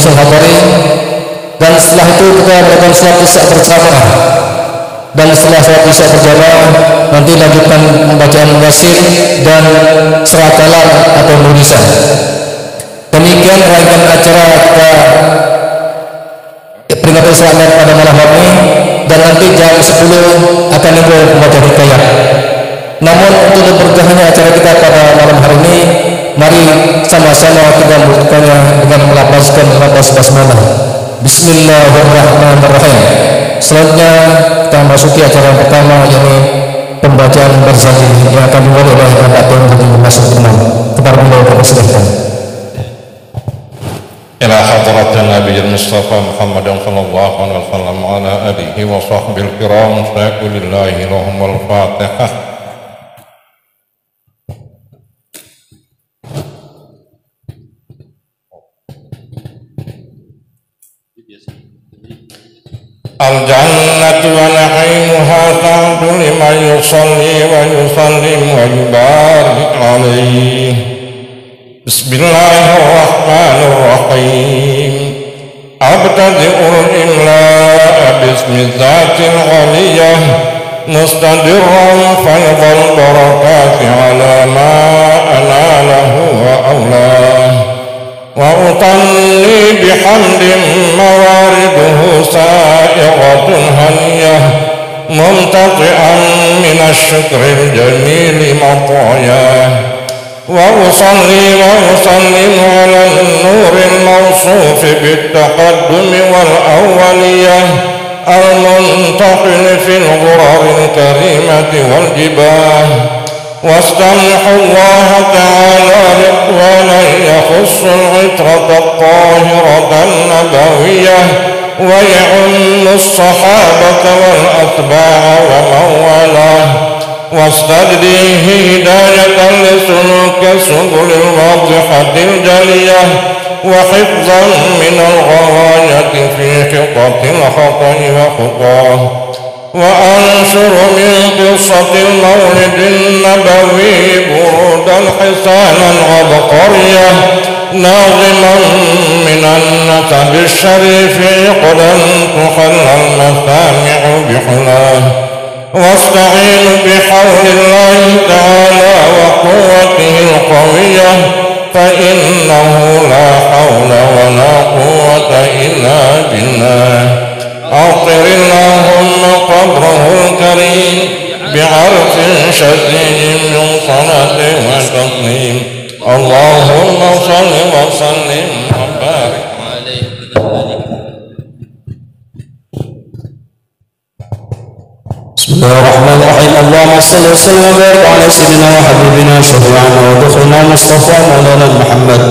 bisa hadiri, dan setelah itu kita melakukan sholat isya berjamaah, dan setelah sholat isya berjamaah nanti lanjutkan pembacaan yasin dan surat kalam atau tulisan. Demikian rangkaian acara kita peringatan selamat pada malam hari ini, dan nanti jam 10 akan dimulai pembacaan hikayat. Namun untuk berkahnya acara kita pada malam hari ini, mari sama-sama kita membutuhkannya dengan melafazkan lafaz basmalah. Bismillahirrahmanirrahim. Selanjutnya kita masuki acara pertama, yaitu pembacaan berzakir yang akan dimulai oleh Bapak Tuan Guru Masuk Imam. Kepada beliau dipersilahkan. Ila hadratin Nabi Mustafa Muhammad sallallahu alaihi wasallam ala alihi wa sahbihi al-kiram. Lillahi lahumul Fatihah. Al-jannatu wa na'imuha ta'tu liman yusalli wa yusallim wa yubarik alaih. Bismillahirrahmanirrahim. Abtadi'ul imla'a bismi dzatil ghaliyah mustadirran faydal barakati ala ma analah wa awlah. Wa utanni bihamdin mawariduhu sa'iqatun haniyah mumtati'an minasyukril jamili matayah. Wa usalli wa usallim ala nuril mawsufi bittaqaddumi wal awwaliyah al-muntaqil fil ghuraril karimati wal jibah. واستمحوا الله تعالى رضوانا يخص العطرة الطاهرة النبوية ويعم الصحابة والأتباع ومن والاه، واستهديه هداية لسلوك السبل الواضحة الجلية وحفظا من الغواية في خطة الخطأ وخطاه. وأنشر من قصة المولد النبوي برودا حسانا عبقرية ناظما من النسب الشريف عقدا تحلى المسامع بحلاه. واستعين بحول الله تعالى وقوته القوية فإنه لا حول ولا قوة إلا بالله. أطر اللهم قبره الكريم بعرف شديد من صلاة وتسليم. اللهم صل وسلم وبارك عليه. بسم الله الرحمن الرحيم. اللهم صل وسلم وبارك على سيدنا وحبيبنا شفيعنا ودخلنا مصطفى مولانا محمد.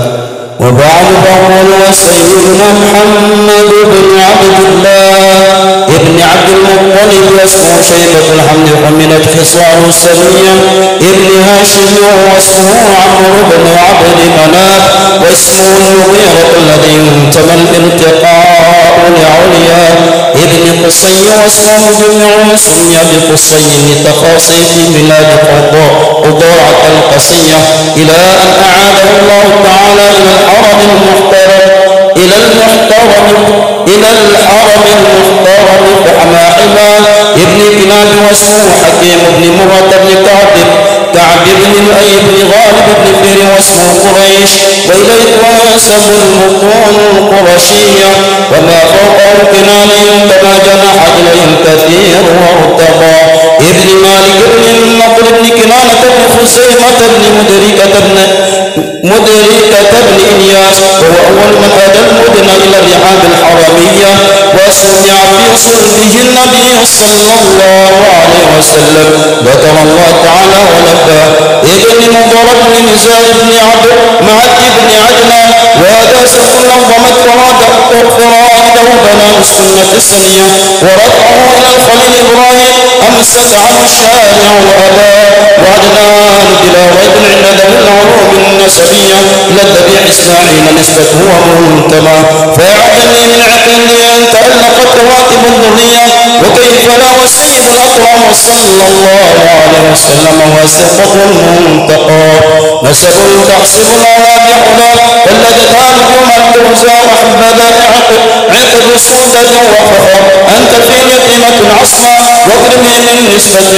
وبعد فقول سيدنا محمد بن عبد الله ابن عبد المطلب واسمه شيبة الحمد حملت خصاله السمية ابن هاشم واسمه عمرو بن عبد مناف واسمه المغيرة الذي انتمى الارتقاء لعليا ابن قصي واسمه جميع سمي بقصي لتخاصي في بلاد قضاعة القصية إلى أن أعاده الله تعالى إلى الحرم المحترم بحماحمة ابن كناب واسمه حكيم بن مرة بن كعب بن لؤي بن غالب بن فهر واسمه قريش. وإليه تنسب البطون القرشية وما فوقه كناني كما جنح إليه الكثير وارتقى. ابن مالك بن النضر بن كنانة بن خزيمة بن مدركة بن إلياس وهو أول من أتى المدن إلى الرحاب الحرمية وسمع في صلبه النبي صلى الله عليه وسلم ذكر الله تعالى ولبى. ابن مضر بن نزار بن عبد معد بن عدنان وهذا سفر نظمت فرائده بناء السنة السنية ورفعه إلى الخليل إبراهيم أمسك عنه الشارع وأباه. وعدنان بلا ريب عند ذوي العلوم النسبية إلى الذبيح إسماعيل نسبته ومنتمى. فيعجبني من عقلي أن تألقت رواتب الذرية وكيف لا وسيم الأكرم صلى الله عليه وسلم وسقط المنتقى نسب تحسب العلا بعلا فالذتان يوم الجوزاء وحبذا عقد سودة وفخر أنت في يتيمة عصمى واكرمي من نسبة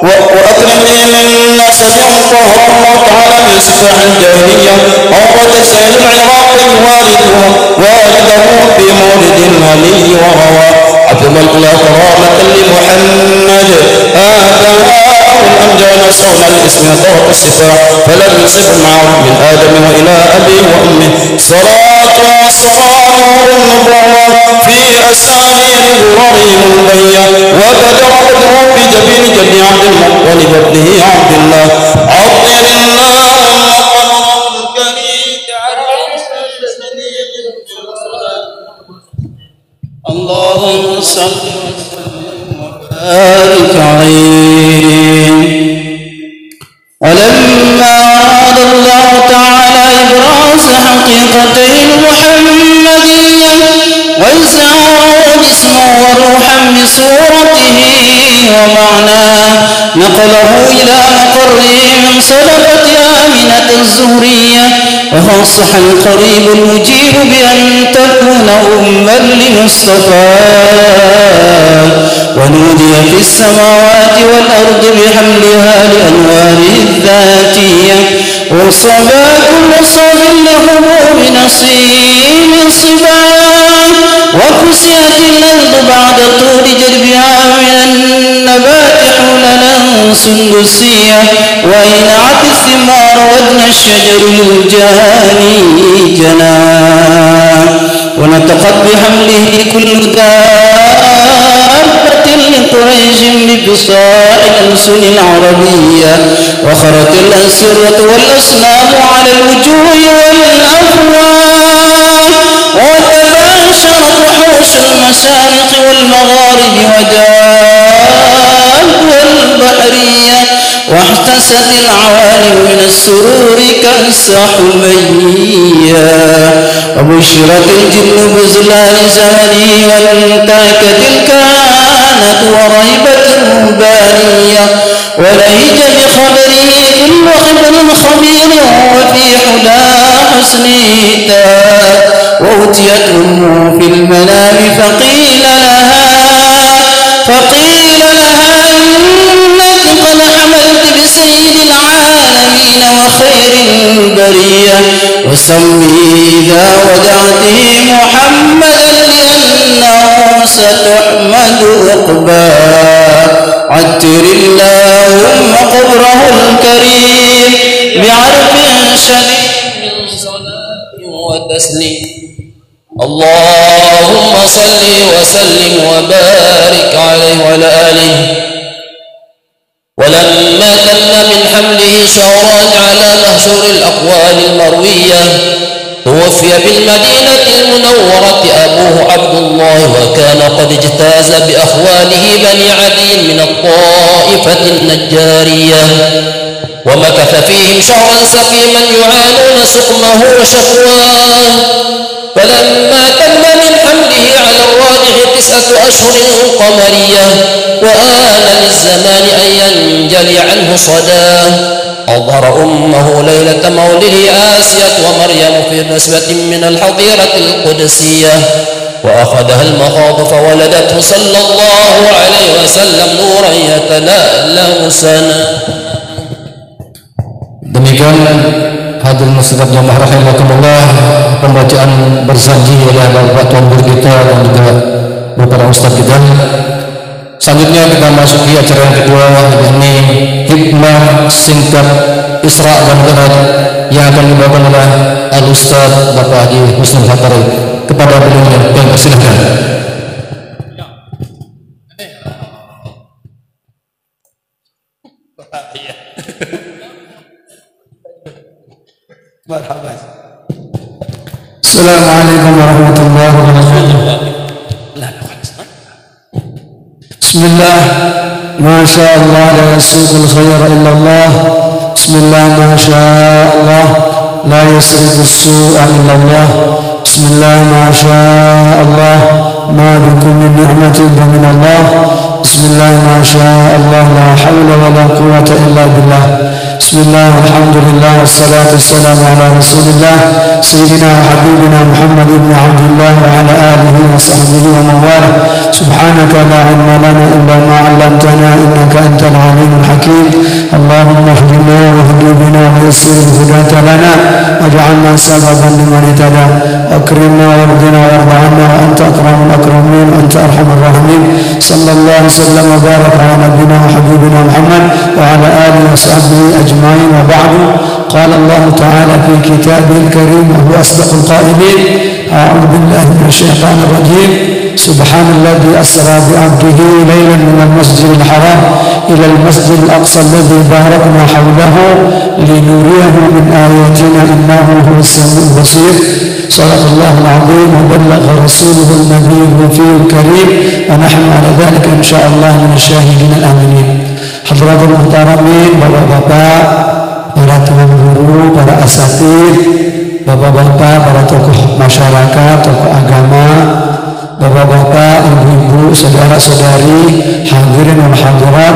وأكرمي من نسب طهر الله تعالى من سفاح الجاهلية عقبة سيد العراق والده في مولد الولي وروى عظم الله كرامة لمحمد آباء الأمجاد صون الاسم طرق الصفاء فلم يصف معه من آدم وإلى أبي وأمه صلاة وسلام النبوة في أسانيد غرره مبين وبدر بدره في جبين جد عبد المطلب ابنه عبد الله عطر اللهم قمره الكريم اللهم صل وسلم وبارك عليه. ولما أراد الله تعالى إبراز حقيقتين محمدية وإظهاره جسما وروحا بصورته ومعناه نقله إلى مقره من صدقة آمنة الزهرية وخصح القريب المجيب بأن تكون أما لمصطفى ونودي في السماوات والأرض بحملها لأنواره الذاتية وصبا كل صب له بنصيب صبا وكسيت الأرض بعد طول جربها من النبات حولنا سندسية وإنعت الثمار ودن الشجر الجاني جناه ونطقت بحمله كل دابة لقريش ببصاع الألسن العربية وخرت الأسرة والأصنام على الوجوه والأفواه وتباشرت وحوش المشارق والمغارب وداب والبحرية واحتست العوالم من السرور كالسحمية وبشرت الجن بزلال زمنه وانتهكت الكهانة ورهبت الرهبانية ولهج بخبره كل خبر خبير وفي حلا حسنه تاب وأتيت أمه في المنام فقيل لها إنك قد حملت بسيد العالمين وخير البرية وسمي إذا ودعته محمدا لأنه ستحمد عقباه عطر اللهم قبره الكريم بعرف شديد من صلاة وتسليم اللهم صل وسلم وبارك عليه وعلى آله. ولما تم من حمله شهران على مهشور الأقوال المروية توفي بالمدينة المنورة أبوه عبد الله وكان قد اجتاز بأخواله بني عدي من الطائفة النجارية ومكث فيهم شهرا سقيما يعانون سقمه وشقواه فلما تم من حمله على الراجح 9 أشهر قمرية وآن للزمان أن ينجلي عنه صداه أظهر أمه ليلة مولده آسية ومريم في نسبة من الحظيرة القدسية وأخذها المخاض فولدته صلى الله عليه وسلم نورا يتلألأ سنا. Demikian hadirin muslimat jamaah rahimakumullah pembacaan berjanji oleh Bapak Tuan Guru kita dan juga beberapa ustaz kita. Selanjutnya kita masuki acara yang kedua, yakni hikmah singkat Isra dan Mi'raj yang akan dibawakan oleh Al-Ustaz Bapak Haji Husnul Hatari. Kepada beliau yang persilahkan. Assalamualaikum warahmatullahi wabarakatuh. Bismillah, Masya Allah, la yasubul khaira illallah. Bismillah, Masya Allah, la yasribus su'a illallah. Bismillah, masya Allah, ma bikum min ni'matin fa min Allah. Bismillah, masya Allah, la hawla wa la quwwata illa billah. Bismillah, alhamdulillah, wassalatu wassalamu ala rasulillah Sayyidina wa habibina Muhammad ibn Abdullah wa ala alihi wa sahbihi wa mawala. Subhanaka la ilma lana illa ma 'allamtana innaka antal alimul hakim. Allahumma hdina wa hdi bina wa yassir hudata lana waj'alna sababan liman ihtada. Akrimna warḍina warḍa 'anna wa anta akramul akramin wa anta arhamur rahimin. Sallallahu alaihi wasallam wa baraka ala nabiyyina wa habibina Muhammad wa ala alihi wa sahbihi أجمعين. وبعد قال الله تعالى في كتابه الكريم وهو أصدق القائلين أعوذ بالله من الشيطان الرجيم سبحان الذي أسرى بعبده ليلا من المسجد الحرام إلى المسجد الأقصى الذي باركنا حوله لنريه من آياتنا إنه هو السميع البصير. صدق الله العظيم وبلغ رسوله النبي الوفي الكريم ونحن على ذلك إن شاء الله من الشاهدين الآمنين. Hadratul muhtaramin, bapak-bapak, para tuan guru, para asatid, bapak-bapak, para tokoh masyarakat, tokoh agama, bapak-bapak, ibu-ibu, saudara-saudari, hadirin dan hadirat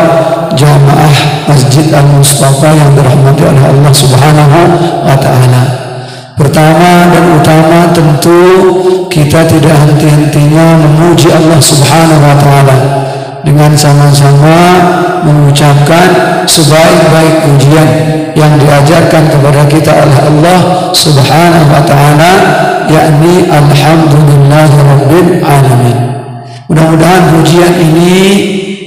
jamaah Masjid Al-Mustafa yang dirahmati oleh Allah Subhanahu wa Ta'ala. Pertama dan utama tentu kita tidak henti-hentinya memuji Allah Subhanahu wa Ta'ala dengan sama-sama mengucapkan sebaik-baik pujian yang diajarkan kepada kita oleh Allah Subhanahu wa Ta'ala, yakni alhamdulillahirabbil alamin. Mudah-mudahan pujian ini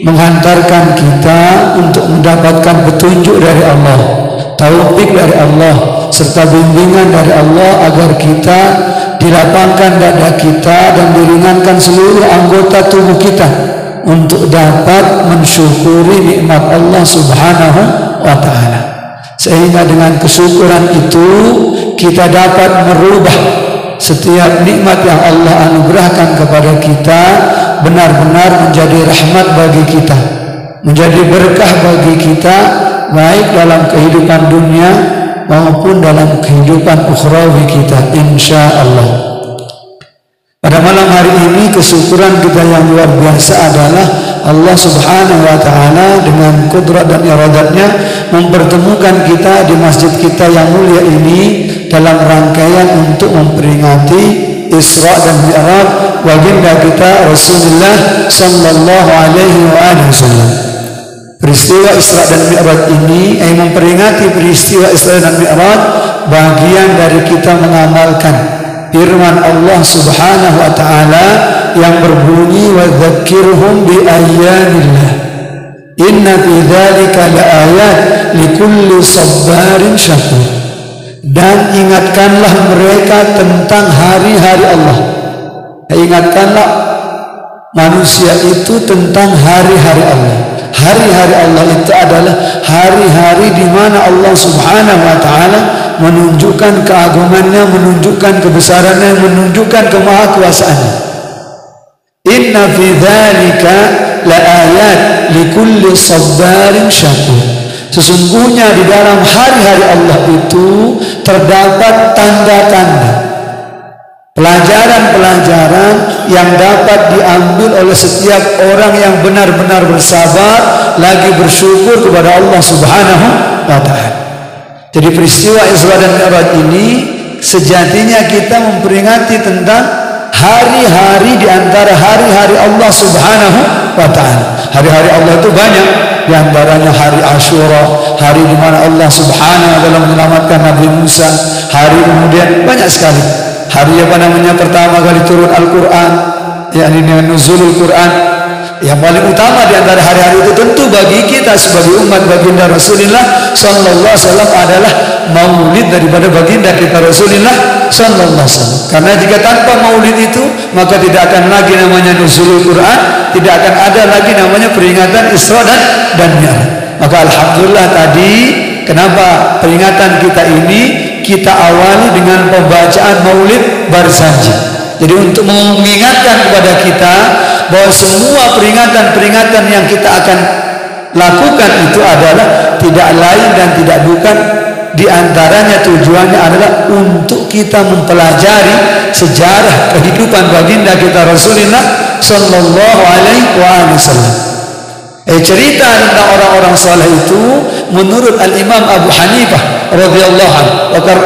menghantarkan kita untuk mendapatkan petunjuk dari Allah, taufik dari Allah, serta bimbingan dari Allah agar kita dilapangkan dada kita dan diringankan seluruh anggota tubuh kita untuk dapat mensyukuri nikmat Allah Subhanahu wa Ta'ala. Sehingga dengan kesyukuran itu kita dapat merubah setiap nikmat yang Allah anugerahkan kepada kita benar-benar menjadi rahmat bagi kita, menjadi berkah bagi kita, baik dalam kehidupan dunia maupun dalam kehidupan ukhrawi kita, insya Allah. Pada malam hari ini kesyukuran kita yang luar biasa adalah Allah Subhanahu wa Ta'ala dengan kudrat dan iradatnya mempertemukan kita di masjid kita yang mulia ini dalam rangkaian untuk memperingati Isra dan Mi'raj baginda kita Rasulullah sallallahu alaihi wasallam. Peristiwa Isra dan Mi'raj ini memperingati peristiwa Isra dan Mi'raj bagian dari kita mengamalkan firman Allah Subhanahu wa Ta'ala yang berbunyi wa dzakirhum bi ayyamillah inna fi dzalika laayat likulli sabarin syakur. Dan ingatkanlah mereka tentang hari-hari Allah. Ingatkanlah manusia itu tentang hari-hari Allah. Hari-hari Allah itu adalah hari-hari di mana Allah Subhanahu wa Ta'ala menunjukkan keagungannya, menunjukkan kebesarannya, menunjukkan kemahakuasaannya. Inna fi dzalika laayat likulli sabarin syakur. Sesungguhnya di dalam hari-hari Allah itu terdapat tanda-tanda, pelajaran-pelajaran yang dapat diambil oleh setiap orang yang benar-benar bersabar lagi bersyukur kepada Allah Subhanahu wa Ta'ala. Jadi peristiwa Isra dan Mi'raj ini sejatinya kita memperingati tentang hari-hari di antara hari-hari Allah Subhanahu wa Ta'ala. Hari-hari Allah itu banyak, di antaranya hari Asyura, hari di mana Allah Subhanahu wa Ta'ala menyelamatkan Nabi Musa, hari kemudian banyak sekali. Hari pertama kali turun Al-Quran, yakni nuzulul Quran. Yang paling utama di antara hari-hari itu tentu bagi kita sebagai umat baginda Rasulullah sallallahu alaihi wasallam adalah maulid daripada baginda kita Rasulullah sallallahu alaihi wasallam. Karena jika tanpa maulid itu maka tidak akan lagi namanya nuzulul Quran, tidak akan ada lagi namanya peringatan Isra dan Mi'raj. Maka alhamdulillah tadi kenapa peringatan kita ini kita awali dengan pembacaan maulid Barzanji. Jadi untuk mengingatkan kepada kita bahwa semua peringatan-peringatan yang kita akan lakukan itu adalah tidak lain dan tidak bukan di antaranya tujuannya adalah untuk kita mempelajari sejarah kehidupan baginda kita Rasulullah sallallahu alaihi wasallam. Cerita tentang orang-orang saleh itu menurut Al-Imam Abu Hanifah radhiyallahu anhu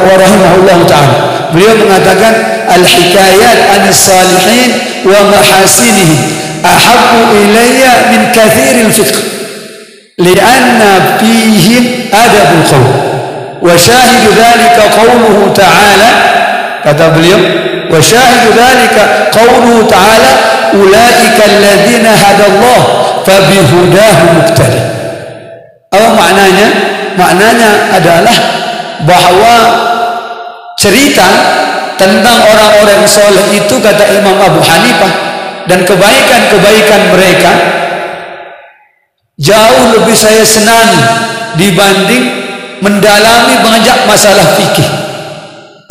wa rahimahullah taala, beliau mengatakan al-hikayat anis salihin wa mahasinihim ahabbu ilayya min kathiril fiqh li'anna fihim adabul qawl wa syahidu dhalika qawluhu ta'ala, kata beliau, wa syahidu dhalika qawluhu ta'ala ulaika alladhina hadallah fabihudahu muqtadi. Apa maknanya? Maknanya adalah bahwa cerita tentang orang-orang soleh itu, kata Imam Abu Hanifah, dan kebaikan-kebaikan mereka jauh lebih saya senangi dibanding mendalami banyak masalah fikih.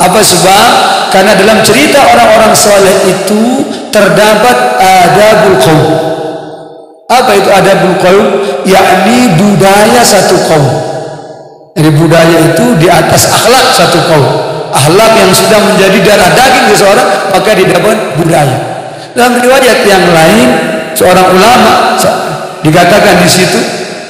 Apa sebab? Karena dalam cerita orang-orang soleh itu terdapat adabul qaum. Apa itu adabul qaum? Yakni budaya satu kaum. Jadi budaya itu di atas akhlak satu kaum. Akhlak yang sudah menjadi darah daging seseorang, maka didapat budaya. Dalam riwayat yang lain, seorang ulama dikatakan di situ,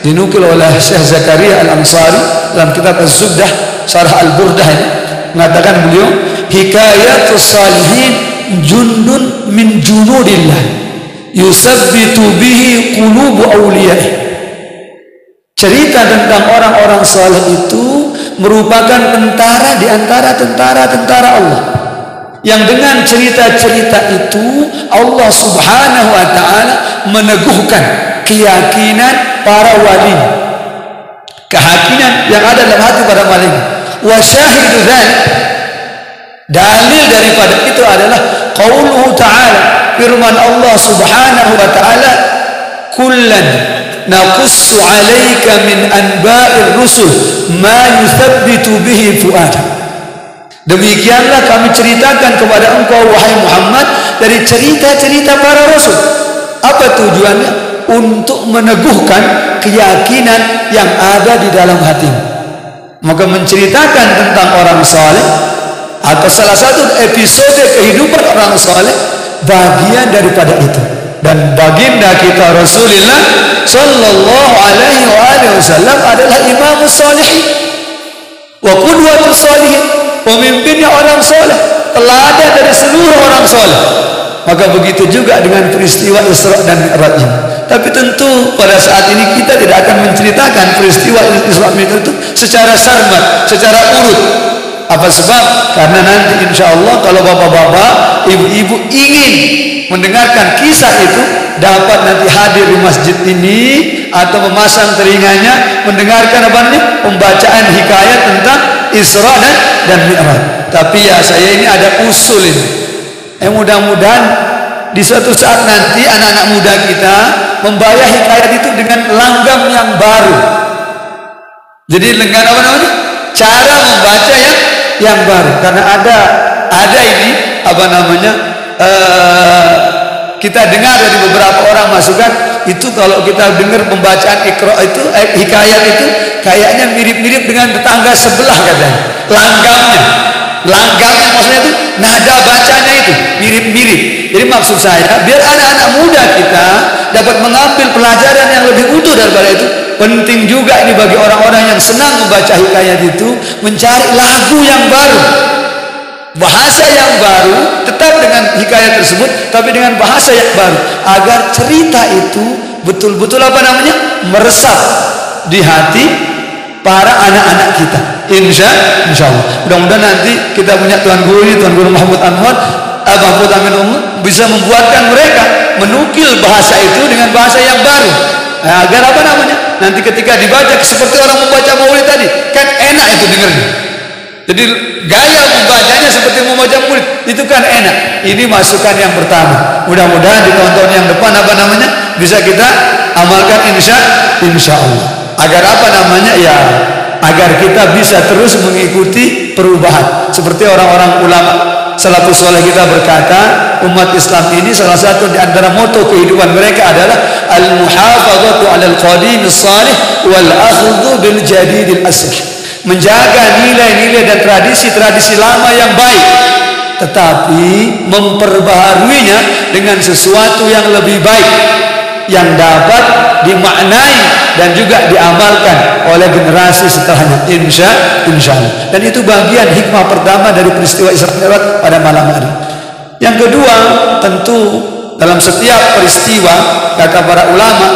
dinukil oleh Syekh Zakaria Al-Ansari dalam kitab Az-Zubdah Syarah Al-Burdah ini, mengatakan beliau, hikayatus salihin jundun min junudillah yusabbitu bihi qulubu awliyah. Cerita tentang orang-orang saleh itu merupakan tentara di antara tentara-tentara Allah, yang dengan cerita-cerita itu Allah subhanahu wa ta'ala meneguhkan keyakinan para wali, keyakinan yang ada dalam hati para wali. Wa syahidu dzalik, dalil daripada itu adalah qauluhu ta'ala, firman Allah subhanahu wa ta'ala, kullan naqussu 'alaika min anba'ir rusul ma yuthabbitu bihi fu'adak. Demikianlah kami ceritakan kepada engkau wahai Muhammad dari cerita-cerita para rasul. Apa tujuannya? Untuk meneguhkan keyakinan yang ada di dalam hatimu. Maka menceritakan tentang orang saleh atau salah satu episode kehidupan orang saleh bagian daripada itu. Dan baginda kita Rasulullah sallallahu alaihi wasallam adalah imamus salihin wa qudwatus salihin, pemimpinnya orang saleh, teladan dari seluruh orang saleh. Maka begitu juga dengan peristiwa Isra dan Mi'raj ini. Tapi tentu pada saat ini kita tidak akan menceritakan peristiwa Isra dan Mi'raj itu secara sarmat, secara urut. Apa sebab? Karena nanti insya Allah kalau bapak-bapak, ibu-ibu ingin mendengarkan kisah itu, dapat nanti hadir di masjid ini atau memasang telinganya mendengarkan apa nih? Pembacaan hikayat tentang Isra dan Mi'raj. Tapi ya saya ini ada usul ini. Mudah-mudahan di suatu saat nanti anak-anak muda kita membaca hikayat itu dengan langgam yang baru. Jadi dengan apa namanya? Cara membaca yang baru. Karena ada ini apa namanya? Kita dengar dari beberapa orang masukan itu, kalau kita dengar pembacaan Iqra itu hikayat itu kayaknya mirip-mirip dengan tetangga sebelah katanya. Langgamnya maksudnya itu nada bacanya itu mirip-mirip. Jadi maksud saya biar anak-anak muda kita dapat mengambil pelajaran yang lebih utuh daripada itu, penting juga ini bagi orang-orang yang senang membaca hikayat itu mencari lagu yang baru, bahasa yang baru, tetap dengan hikayat tersebut tapi dengan bahasa yang baru, agar cerita itu betul-betul apa namanya meresap di hati para anak-anak kita. Insya Allah. Mudah-mudahan nanti kita punya Tuan Guru ini, Tuan Guru Mahmud Anwar, Mahfud Amin Umum, bisa membuatkan mereka menukil bahasa itu dengan bahasa yang baru. Agar apa namanya? Nanti ketika dibaca seperti orang membaca maulid tadi, kan enak itu dengarnya. Jadi gaya membacanya seperti membaca maulid, itu kan enak. Ini masukan yang pertama. Mudah-mudahan di tahun-tahun yang depan apa namanya bisa kita amalkan insya Allah. Agar apa namanya ya, agar kita bisa terus mengikuti perubahan. Seperti orang-orang ulama salafus saleh kita berkata, umat Islam ini salah satu di antara moto kehidupan mereka adalah al-muhafazatu 'alal qadim as-salih wal akhdhu bil jadid al-aslah. menjaga nilai-nilai dan tradisi-tradisi lama yang baik, tetapi memperbaharuinya dengan sesuatu yang lebih baik yang dapat dimaknai dan juga diamalkan oleh generasi setelahnya, insya Allah. Dan itu bagian hikmah pertama dari peristiwa Isra Mi'raj pada malam hari. Yang kedua, tentu dalam setiap peristiwa, kata para ulama,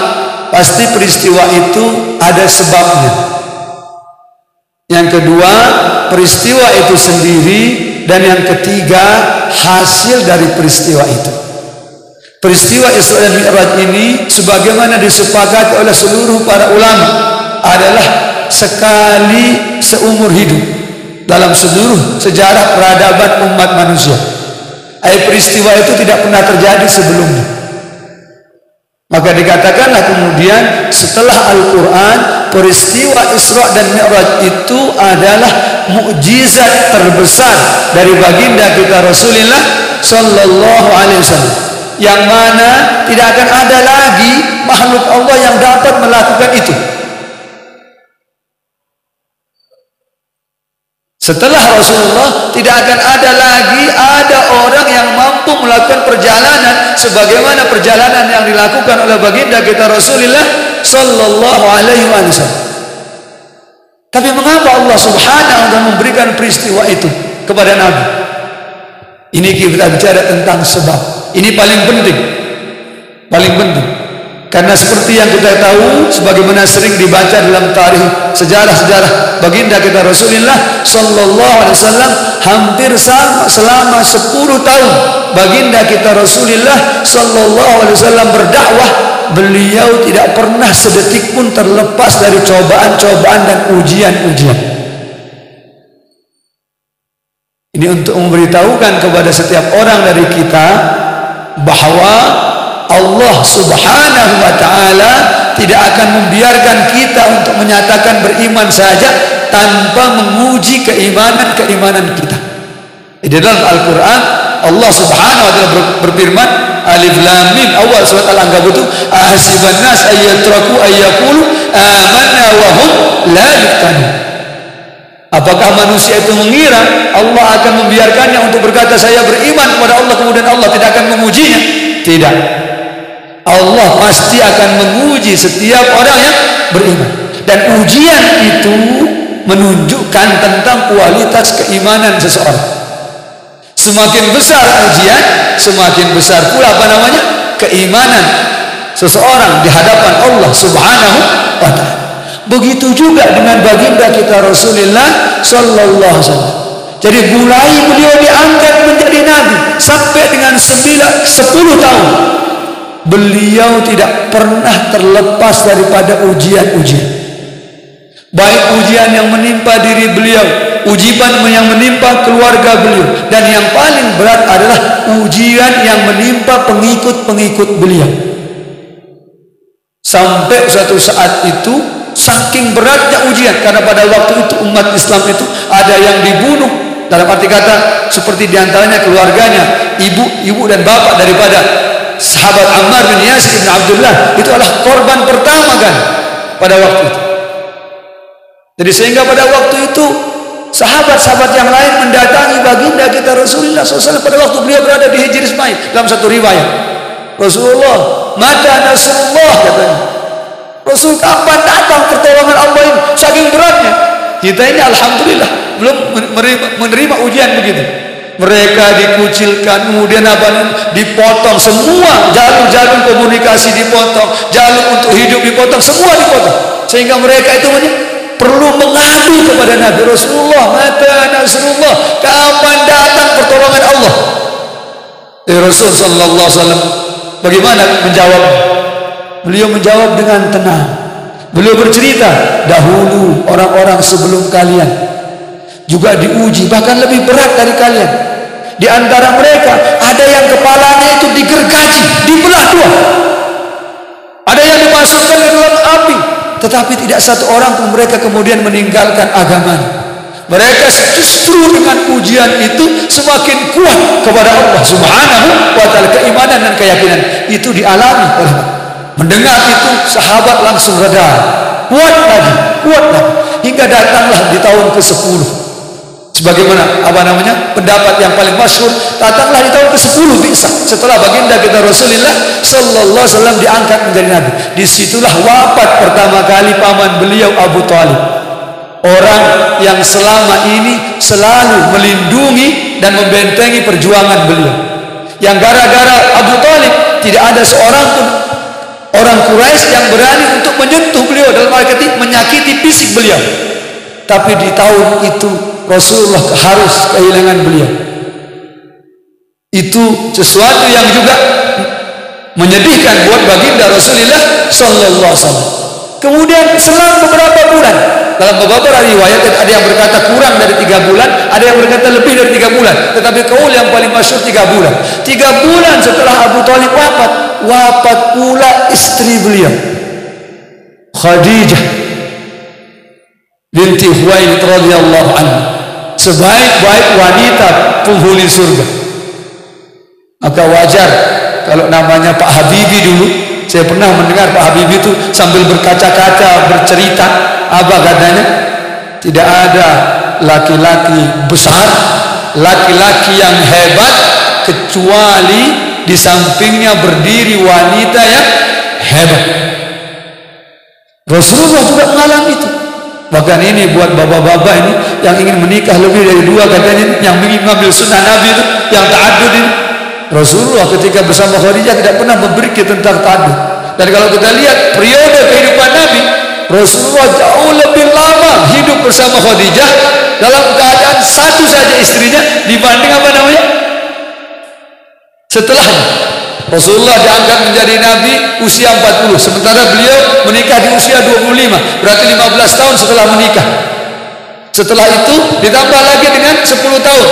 pasti peristiwa itu ada sebabnya. Yang kedua, peristiwa itu sendiri, dan yang ketiga, hasil dari peristiwa itu. Peristiwa Isra dan Mi'raj ini sebagaimana disepakati oleh seluruh para ulama adalah sekali seumur hidup dalam seluruh sejarah peradaban umat manusia. Peristiwa itu tidak pernah terjadi sebelumnya. Maka dikatakanlah kemudian setelah Al-Quran, peristiwa Isra dan Mi'raj itu adalah mukjizat terbesar dari baginda kita Rasulullah Sallallahu Alaihi Wasallam, yang mana tidak akan ada lagi makhluk Allah yang dapat melakukan itu. Setelah Rasulullah tidak akan ada lagi orang yang mampu melakukan perjalanan sebagaimana perjalanan yang dilakukan oleh baginda kita Rasulullah Sallallahu Alaihi Wasallam. Tapi mengapa Allah Subhanahu wa Ta'ala memberikan peristiwa itu kepada Nabi? Ini kita bicara tentang sebab. Ini paling penting, karena seperti yang kita tahu, sebagaimana sering dibaca dalam tarikh sejarah baginda kita Rasulullah Sallallahu Alaihi Wasallam, hampir selama 10 tahun baginda kita Rasulullah Sallallahu Alaihi Wasallam berdakwah, beliau tidak pernah sedetik pun terlepas dari cobaan-cobaan dan ujian-ujian. Ini untuk memberitahukan kepada setiap orang dari kita bahwa Allah Subhanahu wa Ta'ala tidak akan membiarkan kita untuk menyatakan beriman saja tanpa menguji keimanan kita. Di dalam Al-Quran Allah Subhanahu wa Ta'ala berfirman, Alif Lam Mim, awal surat Al-Ankabut, ahasiban nas ayyatraku ayyaqulu amanna wa hum la yuftanun. Apakah manusia itu mengira Allah akan membiarkannya untuk berkata saya beriman kepada Allah, kemudian Allah tidak akan mengujinya? Tidak. Allah pasti akan menguji setiap orang yang beriman. Dan ujian itu menunjukkan tentang kualitas keimanan seseorang. Semakin besar ujian, semakin besar pula keimanan seseorang di hadapan Allah Subhanahu wa Ta'ala. Begitu juga dengan baginda kita Rasulullah Sallallahu Alaihi Wasallam. Jadi mulai beliau diangkat menjadi nabi sampai dengan 10 tahun, beliau tidak pernah terlepas daripada ujian-ujian. Baik ujian yang menimpa diri beliau, ujian yang menimpa keluarga beliau, dan yang paling berat adalah ujian yang menimpa pengikut-pengikut beliau. Sampai suatu saat itu saking beratnya ujian, karena pada waktu itu umat Islam itu ada yang dibunuh, dalam arti kata seperti diantaranya keluarganya, ibu dan bapak daripada sahabat Ammar bin Yasir bin Abdullah, itu adalah korban pertama kan pada waktu itu. Jadi sehingga pada waktu itu sahabat-sahabat yang lain mendatangi baginda kita Rasulullah SAW pada waktu beliau berada di Hijr Ismail. Dalam satu riwayat, Rasulullah, mata Nasrullah, katanya, Rasul kapan datang pertolongan Allah ini? Saking beratnya. Kita ini alhamdulillah belum menerima ujian begitu. Mereka dikucilkan, kemudian dipotong semua jalur-jalur komunikasi, dipotong jalur untuk hidup dipotong, semua dipotong. Sehingga mereka itu perlu mengadu kepada Nabi Rasulullah, mata Nasrullah, kapan datang pertolongan Allah? Rasul Sallallahu Alaihi Wasallam bagaimana menjawab? Beliau menjawab dengan tenang. Beliau bercerita, dahulu orang-orang sebelum kalian juga diuji, bahkan lebih berat dari kalian. Di antara mereka ada yang kepalanya itu digergaji, dibelah dua. Ada yang dimasukkan ke dalam api, tetapi tidak satu orang pun mereka kemudian meninggalkan agamanya. Mereka justru dengan ujian itu semakin kuat kepada Allah Subhanahu wa Ta'ala. Keimanan dan keyakinan itu dialami oleh. Mendengar itu sahabat langsung reda, kuat lagi. hingga datanglah di tahun ke-10. Sebagaimana pendapat yang paling masyhur, datanglah di tahun ke-10 Bi'tsah, setelah baginda kita Rasulullah sallallahu alaihi wasallam diangkat menjadi nabi. Disitulah wafat pertama kali paman beliau Abu Thalib, orang yang selama ini selalu melindungi dan membentengi perjuangan beliau, yang gara-gara Abu Thalib tidak ada seorang pun orang Quraisy yang berani untuk menyentuh beliau, dalam arti menyakiti fisik beliau. Tapi di tahun itu Rasulullah harus kehilangan beliau. Itu sesuatu yang juga menyedihkan buat baginda Rasulullah sallallahu alaihi wasallam. Kemudian selang beberapa bulan, dalam beberapa riwayat ada yang berkata kurang dari 3 bulan, ada yang berkata lebih dari 3 bulan, tetapi kaul yang paling masyhur 3 bulan. 3 bulan setelah Abu Thalib wafat pula istri beliau, Khadijah binti Khuwailid radhiyallahu anha, sebaik-baik wanita penghuni surga. Maka wajar kalau namanya Pak Habibie dulu, saya pernah mendengar Pak Habibie itu sambil berkaca-kaca bercerita, apa katanya? Tidak ada laki-laki besar, laki-laki yang hebat kecuali di sampingnya berdiri wanita yang hebat. Rasulullah juga mengalami itu. Bahkan ini buat bapak-bapak ini yang ingin menikah lebih dari 2 katanya, yang ingin mengambil sunnah Nabi itu, yang ta'addud ini. Rasulullah ketika bersama Khadijah tidak pernah memberi tentang ta'addud. Dan kalau kita lihat periode kehidupan Nabi, Rasulullah jauh lebih lama hidup bersama Khadijah dalam keadaan satu saja istrinya dibanding setelahnya. Rasulullah diangkat menjadi Nabi usia 40, sementara beliau menikah di usia 25, berarti 15 tahun setelah menikah. Setelah itu ditambah lagi dengan 10 tahun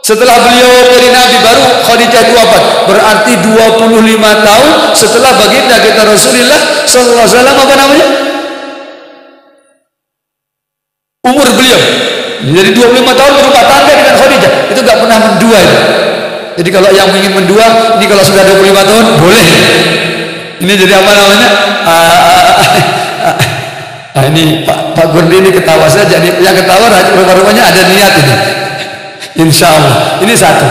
setelah beliau menjadi Nabi, baru Khadijah wafat, berarti 25 tahun setelah baginda kita Rasulullah sallallahu alaihi wasallam umur beliau. Jadi 25 tahun berumah tangga dengan Khadijah, itu gak pernah mendua itu. Jadi kalau yang ingin mendua, ini kalau sudah 25 tahun boleh. Ini jadi ini Pak Gurdi ini ketawa saja. Yang ketawa rumah-rumahnya ada niat ini. Insya Allah. Ini satu.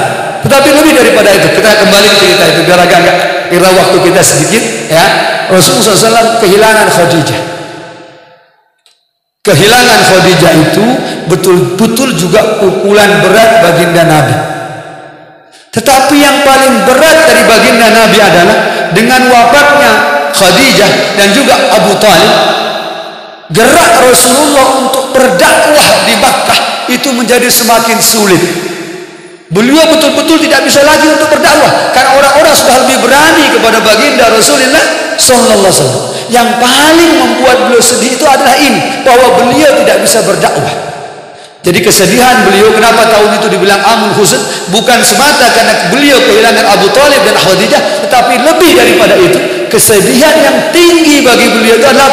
Tetapi lebih daripada itu, kita kembali ke cerita itu biar agak kira waktu kita sedikit ya. Rasulullah SAW kehilangan Khadijah. Kehilangan Khadijah itu betul-betul juga pukulan berat baginda Nabi. Tetapi yang paling berat dari baginda Nabi adalah dengan wafatnya Khadijah dan juga Abu Thalib, gerak Rasulullah untuk berdakwah di Makkah itu menjadi semakin sulit. Beliau betul-betul tidak bisa lagi untuk berdakwah karena orang-orang sudah lebih berani kepada baginda Rasulullah sallallahu alaihi wasallam. Yang paling membuat beliau sedih itu adalah ini, bahwa beliau tidak bisa berdakwah. Jadi kesedihan beliau, kenapa tahun itu dibilang Amul Huzn, bukan semata karena beliau kehilangan Abu Thalib dan Khadijah, tetapi lebih daripada itu, kesedihan yang tinggi bagi beliau itu adalah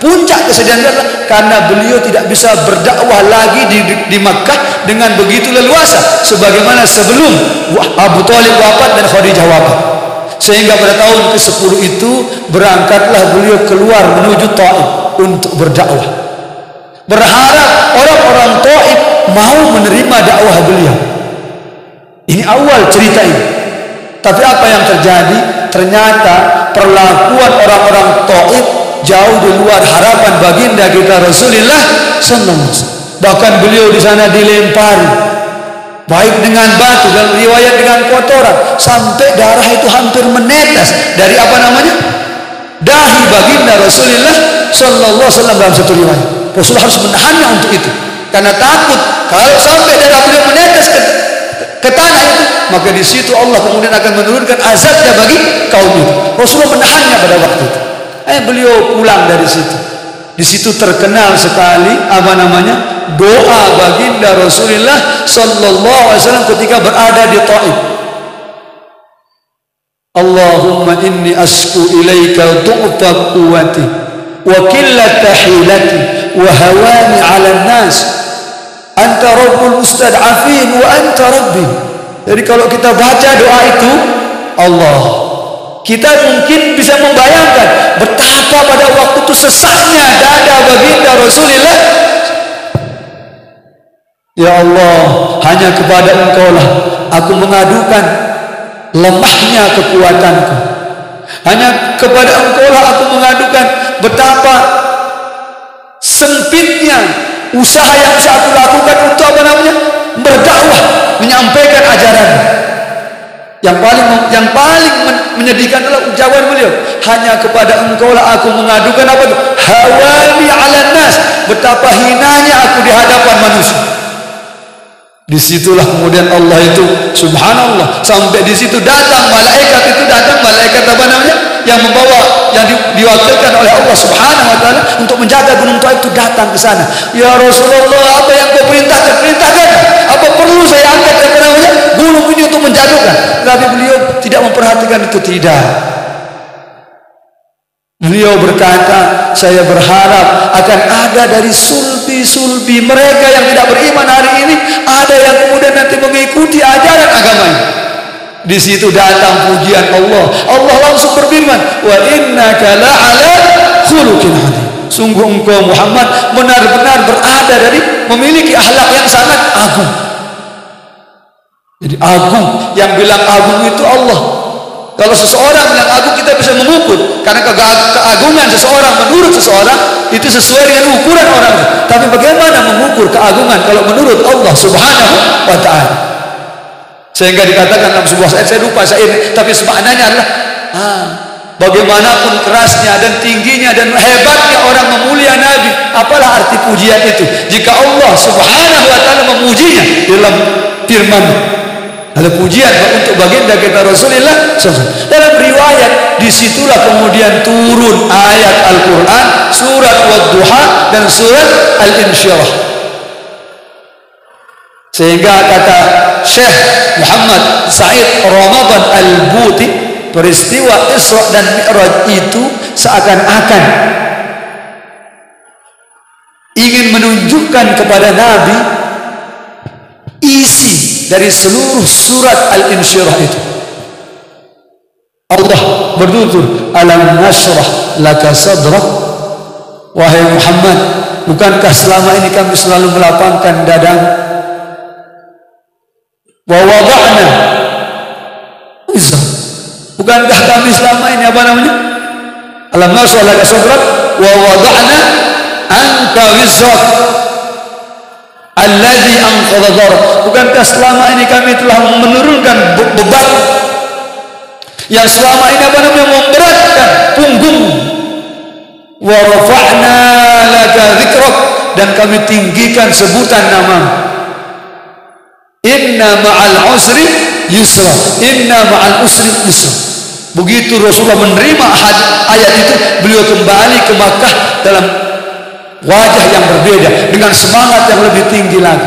puncak kesedihan adalah karena beliau tidak bisa berdakwah lagi di Makkah dengan begitu leluasa sebagaimana sebelum Abu Thalib wafat dan Khadijah wafat. Sehingga pada tahun ke-10 itu berangkatlah beliau keluar menuju Taif untuk berdakwah, berharap orang-orang Taif mau menerima dakwah beliau. Ini awal cerita ini. Tapi apa yang terjadi? Ternyata perlakuan orang-orang Taif jauh di luar harapan baginda kita Rasulullah sallallahu alaihi wasallam. Bahkan beliau di sana dilempari, baik dengan batu dan riwayat dengan kotoran, sampai darah itu hampir menetes dari dahi baginda Rasulullah sallallahu alaihi wasallam. Dalam satu riwayat Rasulullah harus menahannya untuk itu karena takut kalau sampai darah beliau menetes ke tanah itu, maka di situ Allah kemudian akan menurunkan azabnya bagi kaum itu. Rasulullah menahannya pada waktu itu. Beliau pulang dari situ. Di situ terkenal sekali doa baginda Rasulullah sallallahu alaihi wasallam ketika berada di Taif. Allahumma inni asku ilaika du'fa quwwati wa qillata hilati wa hawani 'ala an-nas. Anta rabbul mustad'afin wa anta rabbi. Jadi kalau kita baca doa itu, Allah, Kita mungkin bisa membayangkan betapa pada waktu itu sesaknya dada baginda Rasulullah. Ya Allah, hanya kepada Engkau-lah aku mengadukan lemahnya kekuatanku. Hanya kepada Engkau-lah aku mengadukan betapa sempitnya usaha yang bisa aku lakukan untuk berdakwah, menyampaikan ajaran. Yang paling menyedihkan adalah ucapan beliau, hanya kepada Engkau-lah aku mengadukan apa itu? Hawani 'alan nas, betapa hinanya aku di hadapan manusia. Disitulah kemudian Allah itu subhanallah, sampai di situ datang malaikat apa namanya, yang membawa, yang diwakilkan oleh Allah subhanahu wa ta'ala untuk menjaga gunung Taif itu datang ke sana. Ya Rasulullah, apa yang kau perintahkan, apa perlu saya angkat apa namanya gunung ini untuk menjatuhkan? Tapi beliau tidak memperhatikan itu, tidak. Beliau berkata, saya berharap akan ada dari sulbi mereka yang tidak beriman hari ini, ada yang kemudian nanti mengikuti ajaran agama ini. Di situ datang pujian Allah. Allah langsung berfirman, wa innaka la'ala khuluqin 'adzim. Sungguh engkau Muhammad benar-benar berada dari memiliki akhlak yang sangat agung. Jadi agung, yang bilang agung itu Allah. Kalau seseorang bilang agung, kita bisa mengukur, karena keagungan seseorang menurut seseorang itu sesuai dengan ukuran orang. Tapi bagaimana mengukur keagungan kalau menurut Allah subhanahu wa ta'ala? Sehingga dikatakan dalam sebuah ayat, saya lupa syairnya, tapi semaknanya adalah bagaimanapun kerasnya dan tingginya dan hebatnya orang memulia Nabi, apalah arti pujian itu jika Allah subhanahu wa ta'ala memujinya dalam firman. Ada pujian untuk baginda kita Rasulullah SAW. Dalam riwayat, disitulah kemudian turun ayat Al-Quran, surat Wad-Duha dan surat Al-Insyirah. Sehingga kata Syekh Muhammad Said Ramadan Al-Buti, peristiwa Isra dan Mi'raj itu seakan-akan ingin menunjukkan kepada Nabi isi dari seluruh surat Al-Insyirah itu. Allah bertutur, alam nashrah laka sadrak, wahai Muhammad, bukankah selama ini kami selalu melapangkan dadamu? Wa wada'na izrak, bukankah kami selama ini apa namanya, alam nashrah laka sadrak wa wada'na anka wizrak alladzi anqadha dhahrak, bukankah selama ini kami telah menurunkan beban yang selama ini apa namanya memberatkan punggung. Wa rafa'na laka dzikrak, dan kami tinggikan sebutan namamu. Inna ma'al usri yusra, inna ma'al usri yusra. Begitu Rasulullah menerima ayat itu, beliau kembali ke Makkah dalam wajah yang berbeda, dengan semangat yang lebih tinggi lagi.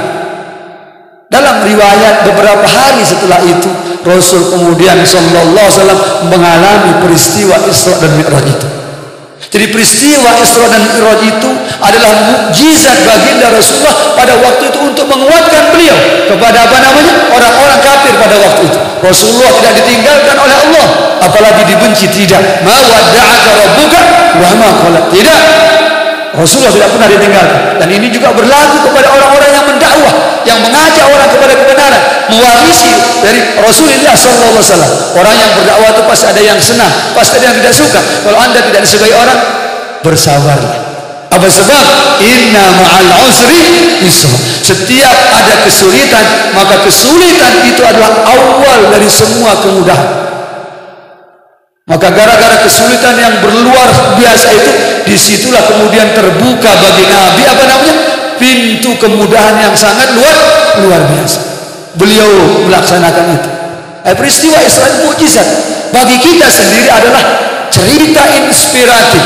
Dalam riwayat, beberapa hari setelah itu Rasul kemudian sallallahu alaihi wasallam mengalami peristiwa Isra dan Mi'raj itu. Jadi peristiwa Isra dan Mi'raj itu adalah mukjizat baginda Rasulullah pada waktu itu untuk menguatkan beliau kepada apa namanya orang-orang kafir pada waktu itu. Rasulullah tidak ditinggalkan oleh Allah, apalagi dibenci, tidak. Ma wadda'aka rabbuka wa ma qala, tidak. Rasulullah tidak pernah ditinggalkan. Dan ini juga berlaku kepada orang-orang yang mendakwah, yang mengajak orang kepada kebenaran, mewarisi dari Rasulullah SAW. Orang yang berdakwah itu pasti ada yang senang, pasti ada yang tidak suka. Kalau anda tidak disukai orang, bersabarlah. Apa sebab? Inna ma'al usri yusra. Setiap ada kesulitan, maka kesulitan itu adalah awal dari semua kemudahan. Maka gara-gara kesulitan yang berluar biasa itu, disitulah kemudian terbuka bagi Nabi apa namanya, pintu kemudahan yang sangat luar biasa. Beliau melaksanakan itu. Peristiwa Isra mukjizat bagi kita sendiri adalah cerita inspiratif.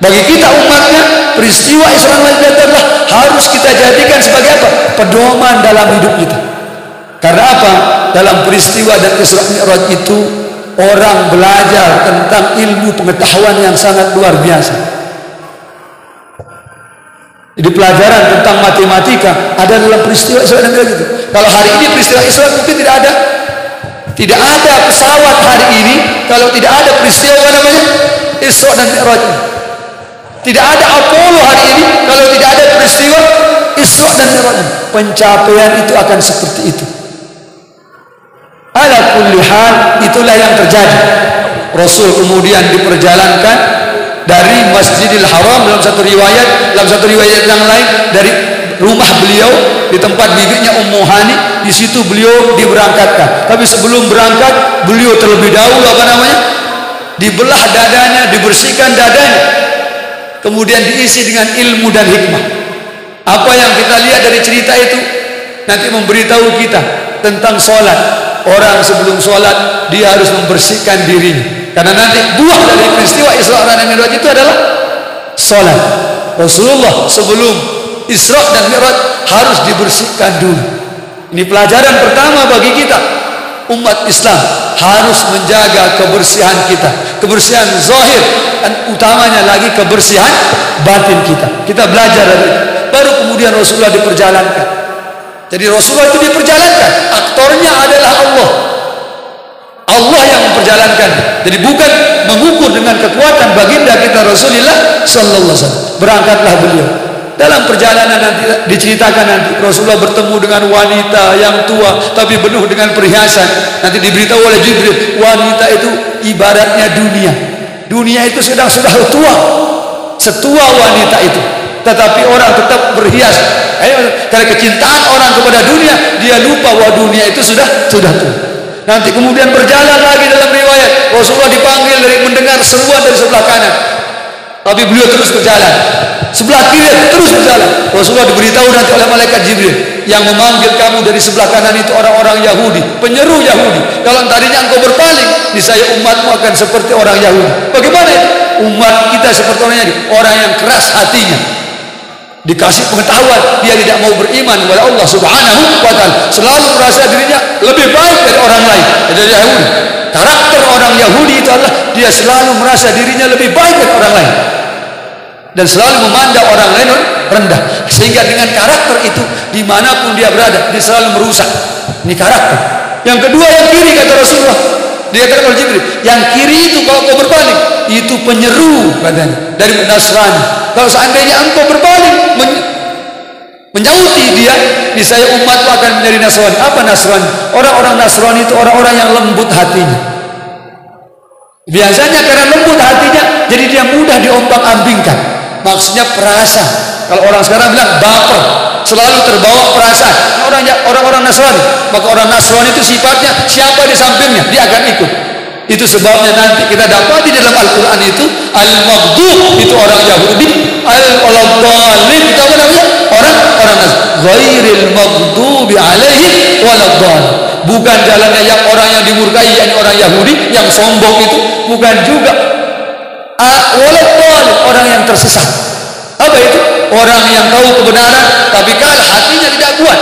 Bagi kita umatnya, peristiwa Isra adalah harus kita jadikan sebagai apa? Pedoman dalam hidup kita. Karena apa? Dalam peristiwa dan Isra Mi'raj itu orang belajar tentang ilmu pengetahuan yang sangat luar biasa. Jadi pelajaran tentang matematika ada dalam peristiwa Isra dan Mi'raj itu. Kalau hari ini peristiwa Isra mungkin tidak ada, Tidak ada pesawat hari ini kalau tidak ada peristiwa apa namanya? Isra dan Mi'raj. Tidak ada Apollo hari ini kalau tidak ada peristiwa Isra dan Mi'raj. Pencapaian itu akan seperti itu. Ala kulli hal, itulah yang terjadi. Rasul kemudian diperjalankan dari Masjidil Haram dalam satu riwayat yang lain dari rumah beliau di tempat bibinya Ummu Hani, di situ beliau diberangkatkan. Tapi sebelum berangkat, beliau terlebih dahulu apa namanya? Dibelah dadanya, dibersihkan dadanya. Kemudian diisi dengan ilmu dan hikmah. Apa yang kita lihat dari cerita itu nanti memberitahu kita tentang sholat. Orang sebelum sholat dia harus membersihkan dirinya, karena nanti buah dari peristiwa Isra dan Mi'raj itu adalah sholat. Rasulullah sebelum Isra dan Mi'raj harus dibersihkan dulu. Ini pelajaran pertama bagi kita umat Islam, harus menjaga kebersihan kita, kebersihan zahir, dan utamanya lagi kebersihan batin kita. Kita belajar dari itu. Baru kemudian Rasulullah diperjalankan. Jadi Rasulullah itu diperjalankan, aktornya adalah Allah. Allah yang memperjalankan. Jadi bukan mengukur dengan kekuatan baginda kita Rasulullah sallallahu alaihi wasallam. Berangkatlah beliau. Dalam perjalanan nanti diceritakan nanti Rasulullah bertemu dengan wanita yang tua tapi penuh dengan perhiasan. Nanti diberitahu oleh Jibril, wanita itu ibaratnya dunia. Dunia itu sudah tua. Setua wanita itu. Tetapi orang tetap berhias. Karena kecintaan orang kepada dunia, dia lupa bahwa dunia itu sudah tua. Nanti kemudian berjalan lagi dalam riwayat, Rasulullah dipanggil dari mendengar seruan dari sebelah kanan, tapi beliau terus berjalan. Sebelah kiri terus berjalan. Rasulullah diberitahu nanti oleh malaikat Jibril, yang memanggil kamu dari sebelah kanan itu orang-orang Yahudi, penyeru Yahudi. Kalau tadinya engkau berpaling, niscaya umatmu akan seperti orang Yahudi. Bagaimana itu? Umat kita seperti orang Yahudi, orang yang keras hatinya. Dikasih pengetahuan, dia tidak mau beriman kepada Allah Subhanahu wa ta'ala, selalu merasa dirinya lebih baik dari orang lain, dari Yahudi. Karakter orang Yahudi itu adalah dia selalu merasa dirinya lebih baik dari orang lain dan selalu memandang orang lain rendah, sehingga dengan karakter itu dimanapun dia berada dia selalu merusak. Ini karakter. Yang kedua, yang kiri, kata Rasulullah, dia kata oleh Jibril, yang kiri itu kalau kau berpaling itu penyeru katanya dari Nasrani. Kalau seandainya engkau berpaling menjauhi dia, niscaya umatku akan menjadi Nasrani. Apa Nasrani? Orang-orang Nasrani itu orang-orang yang lembut hatinya. Biasanya karena lembut hatinya, jadi dia mudah diombang-ambingkan. Maksudnya perasa. Kalau orang sekarang bilang baper, selalu terbawa perasaan. Orang-orang Nasrani, maka orang Nasrani itu sifatnya siapa di sampingnya dia akan ikut. Itu sebabnya nanti kita dapat di dalam Al-Quran itu Al-Maghdub itu orang Yahudi, Al-Dhalin itu apa namanya? Orang Nasrani. Ghairil maghdubi alaihim waladdallin. Bukan jalannya yang orang yang dimurkai, yakni orang Yahudi yang sombong itu, bukan juga. Waladdallin, orang yang tersesat. Apa itu? Orang yang tahu kebenaran tapi kalah hatinya tidak kuat.